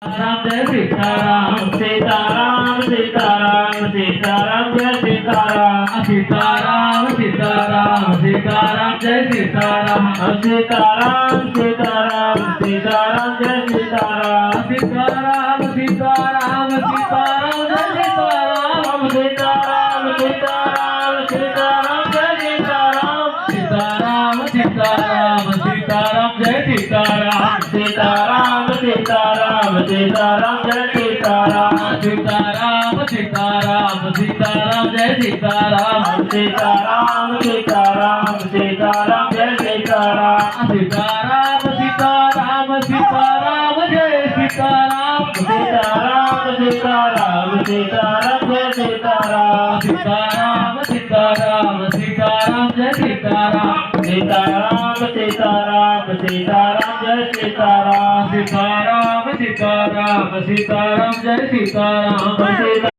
Ram Jai Sitaram Sitaram Sitaram Sitaram Jai Sitaram Sitaram Sitaram Sitaram Jai Sitaram Sitaram Sitaram Sitaram Jai Sitaram Sitaram Sitaram Sitaram Jai Sitaram Sitaram Sitaram Sitaram Jai Sitaram Sitaram Sitaram Sitaram Jai Sitaram Sitaram Sitaram Sitaram Jai Sitaram Sitaram Sitaram Sitaram Jai Sitaram Sitaram Sitaram Sitaram Jai Sitaram Sitaram Sitaram Sitaram Jai Sitaram Sitaram Sitaram Sitaram Jai Sitaram Sitaram Sitaram Sitaram Jai Sitaram Sitaram Sitaram Sitaram Jai Sitaram Sitaram Sitaram Sitaram Jai Sitaram.